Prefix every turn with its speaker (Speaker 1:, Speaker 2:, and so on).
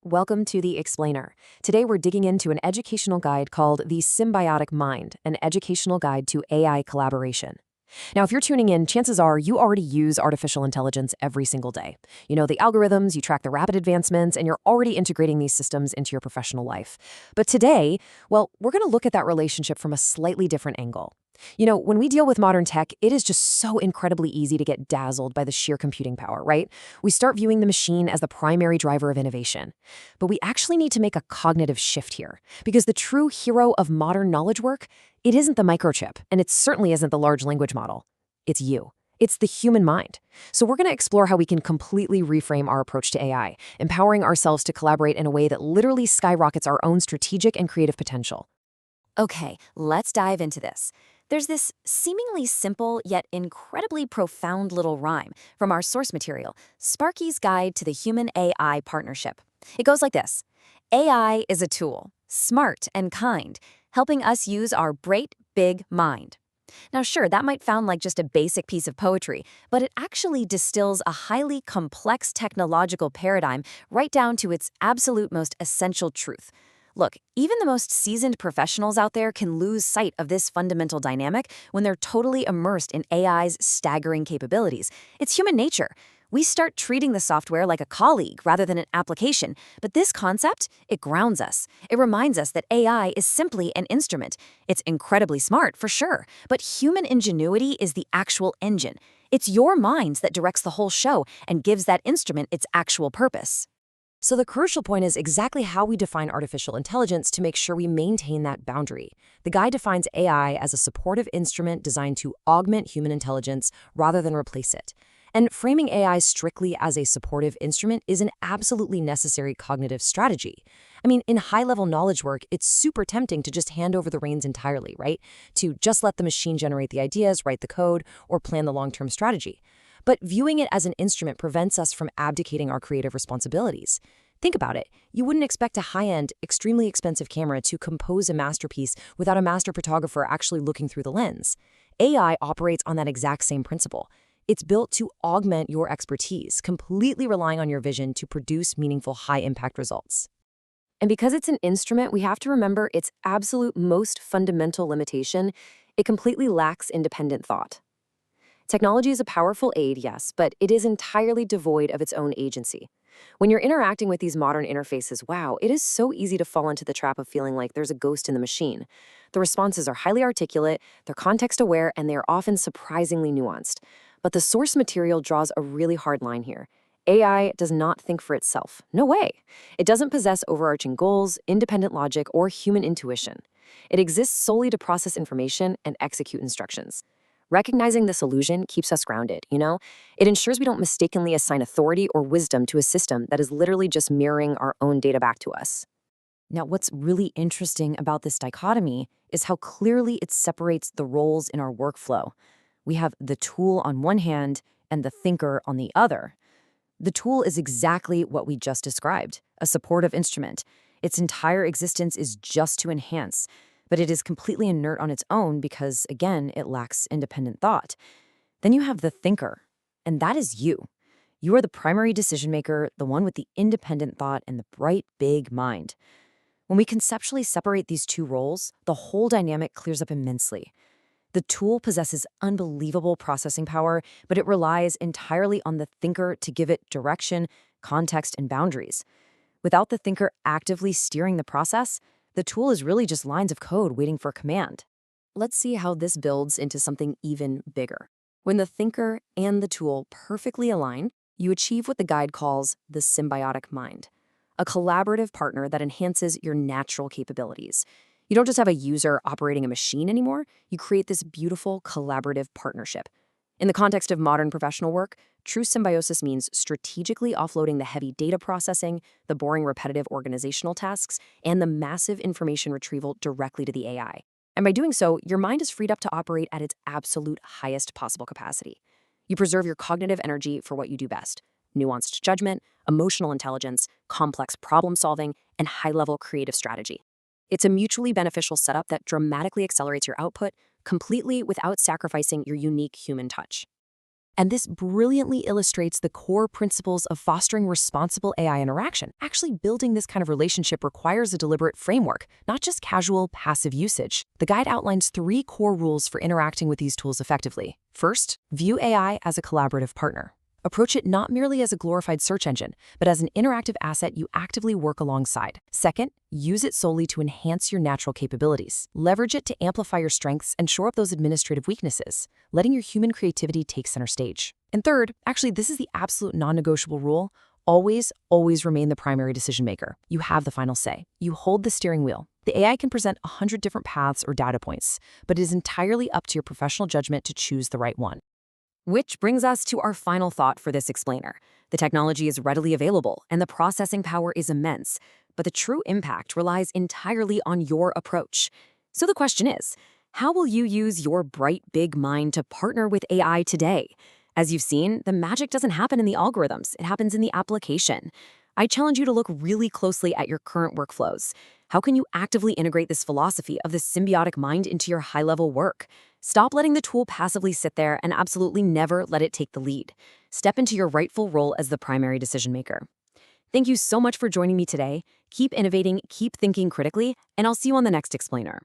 Speaker 1: Welcome to The Explainer. Today we're digging into an educational guide called The Symbiotic Mind, an educational guide to AI collaboration. Now, if you're tuning in, chances are you already use artificial intelligence every single day. You know the algorithms, you track the rapid advancements, and you're already integrating these systems into your professional life. But today, well, we're going to look at that relationship from a slightly different angle. When we deal with modern tech, it is just so incredibly easy to get dazzled by the sheer computing power, right? We start viewing the machine as the primary driver of innovation. But we actually need to make a cognitive shift here, because the true hero of modern knowledge work, it isn't the microchip, and it certainly isn't the large language model. It's you. It's the human mind. So we're going to explore how we can completely reframe our approach to AI, empowering ourselves to collaborate in a way that literally skyrockets our own strategic and creative potential.
Speaker 2: Okay, let's dive into this. There's this seemingly simple yet incredibly profound little rhyme from our source material, Sparky's Guide to the Human AI Partnership. It goes like this: AI is a tool, smart and kind, helping us use our great big mind. Now, sure, that might sound like just a basic piece of poetry, but it actually distills a highly complex technological paradigm right down to its absolute most essential truth. Look, even the most seasoned professionals out there can lose sight of this fundamental dynamic when they're totally immersed in AI's staggering capabilities. It's human nature. We start treating the software like a colleague rather than an application, but this concept, it grounds us. It reminds us that AI is simply an instrument. It's incredibly smart, for sure, but human ingenuity is the actual engine. It's your mind that directs the whole show and gives that instrument its actual purpose.
Speaker 1: So the crucial point is exactly how we define artificial intelligence to make sure we maintain that boundary. The guide defines AI as a supportive instrument designed to augment human intelligence rather than replace it. And framing AI strictly as a supportive instrument is an absolutely necessary cognitive strategy. I mean, in high-level knowledge work, it's super tempting to just hand over the reins entirely, right? To just let the machine generate the ideas, write the code, or plan the long-term strategy. But viewing it as an instrument prevents us from abdicating our creative responsibilities. Think about it. You wouldn't expect a high-end, extremely expensive camera to compose a masterpiece without a master photographer actually looking through the lens. AI operates on that exact same principle. It's built to augment your expertise, completely relying on your vision to produce meaningful, high-impact results. And because it's an instrument, we have to remember its absolute most fundamental limitation: it completely lacks independent thought. Technology is a powerful aid, yes, but it is entirely devoid of its own agency. When you're interacting with these modern interfaces, wow, it is so easy to fall into the trap of feeling like there's a ghost in the machine. The responses are highly articulate, they're context-aware, and they are often surprisingly nuanced. But the source material draws a really hard line here. AI does not think for itself. No way. It doesn't possess overarching goals, independent logic, or human intuition. It exists solely to process information and execute instructions. Recognizing this illusion keeps us grounded, you know? It ensures we don't mistakenly assign authority or wisdom to a system that is literally just mirroring our own data back to us. Now, what's really interesting about this dichotomy is how clearly it separates the roles in our workflow. We have the tool on one hand and the thinker on the other. The tool is exactly what we just described, a supportive instrument. Its entire existence is just to enhance, but it is completely inert on its own because, again, it lacks independent thought. Then you have the thinker, and that is you. You are the primary decision maker, the one with the independent thought and the bright, big mind. When we conceptually separate these two roles, the whole dynamic clears up immensely. The tool possesses unbelievable processing power, but it relies entirely on the thinker to give it direction, context, and boundaries. Without the thinker actively steering the process, the tool is really just lines of code waiting for command. Let's see how this builds into something even bigger. When the thinker and the tool perfectly align, you achieve what the guide calls the symbiotic mind, a collaborative partner that enhances your natural capabilities. You don't just have a user operating a machine anymore, you create this beautiful collaborative partnership. In the context of modern professional work, true symbiosis means strategically offloading the heavy data processing, the boring repetitive organizational tasks, and the massive information retrieval directly to the AI. And by doing so, your mind is freed up to operate at its absolute highest possible capacity. You preserve your cognitive energy for what you do best: nuanced judgment, emotional intelligence, complex problem solving, and high-level creative strategy. It's a mutually beneficial setup that dramatically accelerates your output, completely without sacrificing your unique human touch. And this brilliantly illustrates the core principles of fostering responsible AI interaction. Actually, building this kind of relationship requires a deliberate framework, not just casual, passive usage. The guide outlines 3 core rules for interacting with these tools effectively. First, view AI as a collaborative partner. Approach it not merely as a glorified search engine, but as an interactive asset you actively work alongside. Second, use it solely to enhance your natural capabilities. Leverage it to amplify your strengths and shore up those administrative weaknesses, letting your human creativity take center stage. And third, actually, this is the absolute non-negotiable rule. Always remain the primary decision maker. You have the final say. You hold the steering wheel. The AI can present 100 different paths or data points, but it is entirely up to your professional judgment to choose the right one.
Speaker 2: Which brings us to our final thought for this explainer. The technology is readily available, and the processing power is immense, but the true impact relies entirely on your approach. So the question is, how will you use your bright, big mind to partner with AI today? As you've seen, the magic doesn't happen in the algorithms, it happens in the application. I challenge you to look really closely at your current workflows. How can you actively integrate this philosophy of the symbiotic mind into your high-level work? Stop letting the tool passively sit there and absolutely never let it take the lead. Step into your rightful role as the primary decision maker. Thank you so much for joining me today. Keep innovating, keep thinking critically, and I'll see you on the next explainer.